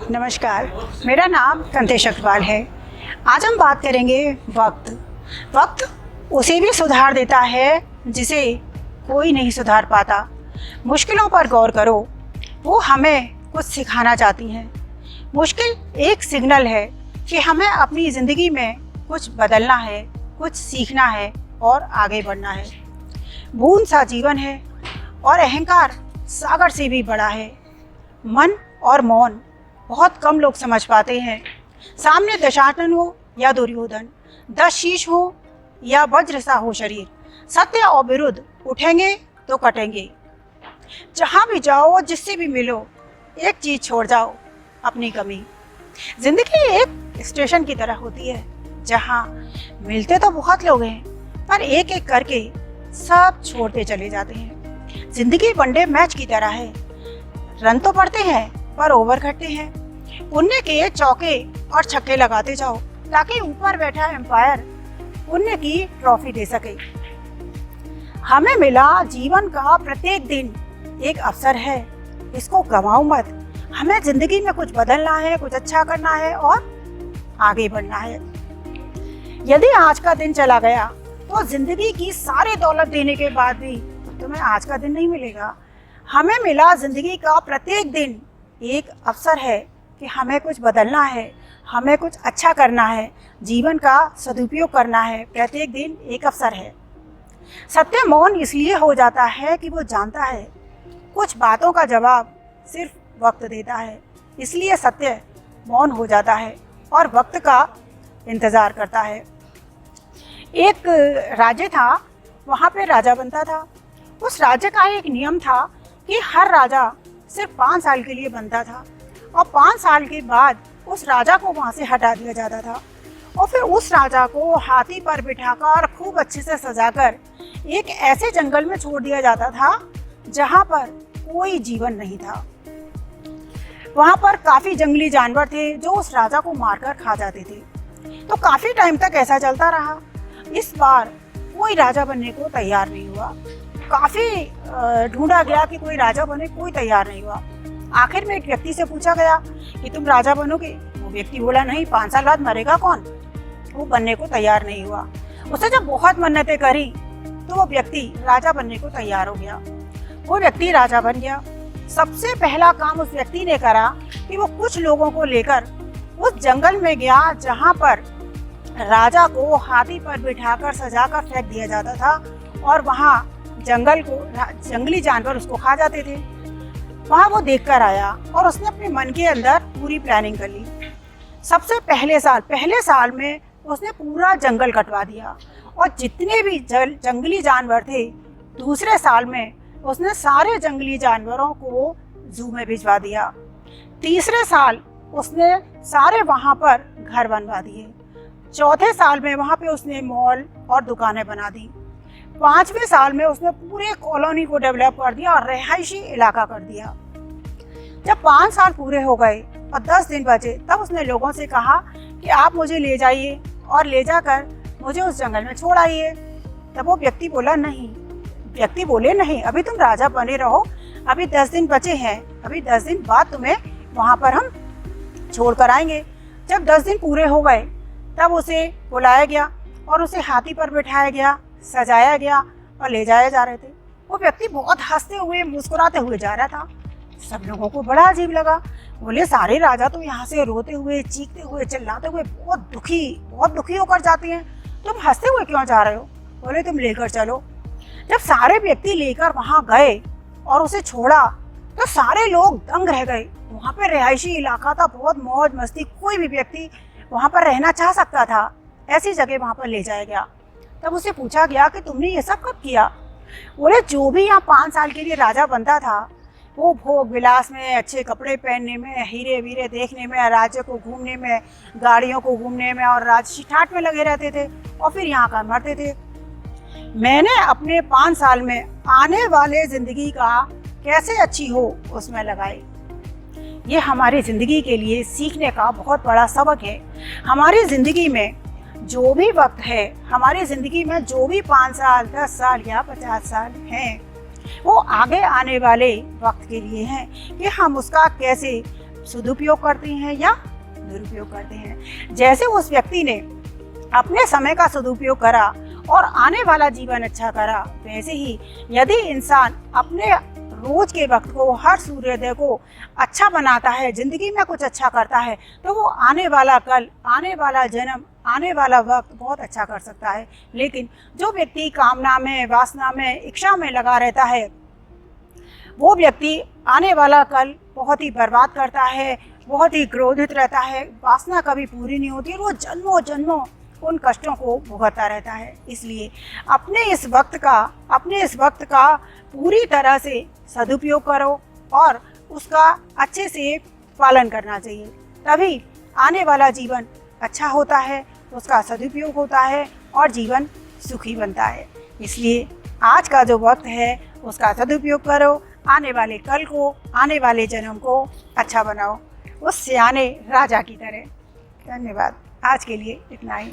नमस्कार, मेरा नाम कंतेश अग्रवाल है। आज हम बात करेंगे वक्त उसे भी सुधार देता है जिसे कोई नहीं सुधार पाता। मुश्किलों पर गौर करो, वो हमें कुछ सिखाना चाहती हैं। मुश्किल एक सिग्नल है कि हमें अपनी ज़िंदगी में कुछ बदलना है, कुछ सीखना है और आगे बढ़ना है। बूंद सा जीवन है और अहंकार सागर से भी बड़ा है। मन और मौन बहुत कम लोग समझ पाते हैं। सामने दशानन हो या दुर्योधन, 10 शीश हो या वज्र सा हो शरीर, सत्य और विरुद्ध उठेंगे तो कटेंगे। जहाँ भी जाओ, जिससे भी मिलो, एक चीज़ छोड़ जाओ, अपनी कमी। जिंदगी एक स्टेशन की तरह होती है जहाँ मिलते तो बहुत लोग हैं, पर एक एक करके सब छोड़ते चले जाते हैं। जिंदगी वनडे मैच की तरह है। रन तो पड़ते हैं पर ओवर घटते हैं। पुण्य के चौके और छक्के लगाते जाओ ताकि ऊपर बैठा एम्पायर पुण्य की ट्रॉफी दे सके। हमें मिला जीवन का प्रत्येक दिन एक अवसर है, इसको गंवाओ मत। हमें जिंदगी में कुछ बदलना है, कुछ अच्छा करना है और आगे बढ़ना है। यदि आज का दिन चला गया तो जिंदगी की सारी दौलत देने के बाद भी तुम्हें आज का दिन नहीं मिलेगा। हमें मिला जिंदगी का प्रत्येक दिन एक अवसर है कि हमें कुछ बदलना है, हमें कुछ अच्छा करना है, जीवन का सदुपयोग करना है। प्रत्येक दिन एक अवसर है। सत्य मौन इसलिए हो जाता है कि वो जानता है कुछ बातों का जवाब सिर्फ वक्त देता है, इसलिए सत्य मौन हो जाता है और वक्त का इंतज़ार करता है। एक राज्य था, वहाँ पे राजा बनता था। उस राज्य का एक नियम था कि हर राजा सिर्फ 5 साल के लिए बनता था और 5 साल के बाद उस राजा को वहाँ से हटा दिया जाता था और फिर उस राजा को हाथी पर बिठाकर खूब अच्छे से सजाकर एक ऐसे जंगल में छोड़ दिया जाता था जहाँ पर कोई जीवन नहीं था। वहाँ पर काफ़ी जंगली जानवर थे जो उस राजा को मारकर खा जाते थे। तो काफ़ी टाइम तक ऐसा चलता रहा। इस बार कोई राजा बनने को तैयार नहीं हुआ। काफ़ी ढूंढा गया कि कोई राजा बने, कोई तैयार नहीं हुआ। आखिर में एक व्यक्ति से पूछा गया कि तुम राजा बनोगे? वो व्यक्ति बोला नहीं, 5 साल बाद मरेगा कौन। वो बनने को तैयार नहीं हुआ। उसने जब बहुत मन्नतें करी तो वो व्यक्ति राजा बनने को तैयार हो गया। वो व्यक्ति राजा बन गया। सबसे पहला काम उस व्यक्ति ने करा कि वो कुछ लोगों को लेकर उस जंगल में गया जहाँ पर राजा को हाथी पर बिठाकर सजाकर फेंक दिया जाता था और वहाँ जंगली जानवर उसको खा जाते थे। वहाँ वो देखकर आया और उसने अपने मन के अंदर पूरी प्लानिंग कर ली। सबसे पहले साल में उसने पूरा जंगल कटवा दिया और जितने भी जंगली जानवर थे, दूसरे साल में उसने सारे जंगली जानवरों को जू में भिजवा दिया। तीसरे साल उसने सारे वहाँ पर घर बनवा दिए। चौथे साल में वहाँ पे उसने मॉल और दुकानें बना दी। 5वें साल में उसने पूरे कॉलोनी को डेवलप कर दिया और रिहायशी इलाका कर दिया। जब 5 साल पूरे हो गए और 10 दिन बचे, तब उसने लोगों से कहा कि आप मुझे ले जाइए और ले जाकर मुझे उस जंगल में छोड़ आइए। तब वो व्यक्ति बोले नहीं, अभी तुम राजा बने रहो, अभी 10 दिन बचे हैं, अभी 10 दिन बाद तुम्हें वहाँ पर हम छोड़ कर आएंगे। जब 10 दिन पूरे हो गए तब उसे बुलाया गया और उसे हाथी पर बिठाया गया, सजाया गया और ले जाए जा रहे थे। वो व्यक्ति बहुत हंसते हुए मुस्कुराते हुए जा रहा था। सब लोगों को बड़ा अजीब लगा। बोले सारे राजा तो यहाँ से रोते हुए, चीखते हुए, चिल्लाते हुए बहुत दुखी होकर जाते हैं, तुम हंसते हुए क्यों जा रहे हो? बोले तुम लेकर चलो। जब सारे व्यक्ति लेकर वहाँ गए और उसे छोड़ा तो सारे लोग दंग रह गए। वहाँ पे रिहायशी इलाका था, बहुत मौज मस्ती, कोई भी व्यक्ति वहाँ पर रहना चाह सकता था। ऐसी जगह वहाँ पर ले जाया गया। तब उसे पूछा गया कि तुमने ये सब कब किया? बोले जो भी यहाँ 5 साल के लिए राजा बनता था वो भोग विलास में, अच्छे कपड़े पहनने में, हीरे वीरे देखने में, राज्य को घूमने में, गाड़ियों को घूमने में और राजसी ठाट में लगे रहते थे और फिर यहाँ का मरते थे। मैंने अपने 5 साल में आने वाले जिंदगी का कैसे अच्छी हो उसमें लगाई। ये हमारी ज़िंदगी के लिए सीखने का बहुत बड़ा सबक है। हमारी ज़िंदगी में जो भी वक्त है, हमारी ज़िंदगी में जो भी 5 साल, 10 साल या 50 साल हैं, वो आगे आने वाले वक्त के लिए हैं कि हम उसका कैसे सदुपयोग करते हैं या दुरुपयोग करते हैं। जैसे उस व्यक्ति ने अपने समय का सदुपयोग करा और आने वाला जीवन अच्छा करा, वैसे ही यदि इंसान अपने रोज के वक्त को, हर सूर्योदय को अच्छा बनाता है, जिंदगी में कुछ अच्छा करता है, तो वो आने वाला कल, आने वाला जन्म, आने वाला वक्त बहुत अच्छा कर सकता है। लेकिन जो व्यक्ति कामना में, वासना में, इच्छा में लगा रहता है, वो व्यक्ति आने वाला कल बहुत ही बर्बाद करता है, बहुत ही क्रोधित रहता है, वासना कभी पूरी नहीं होती, वो जन्मों जन्मों उन कष्टों को भुगतता रहता है। इसलिए अपने इस वक्त का पूरी तरह से सदुपयोग करो और उसका अच्छे से पालन करना चाहिए, तभी आने वाला जीवन अच्छा होता है, उसका सदुपयोग होता है और जीवन सुखी बनता है। इसलिए आज का जो वक्त है उसका सदुपयोग करो, आने वाले कल को, आने वाले जन्म को अच्छा बनाओ, उस सियाने राजा की तरह। धन्यवाद। आज के लिए इतना ही।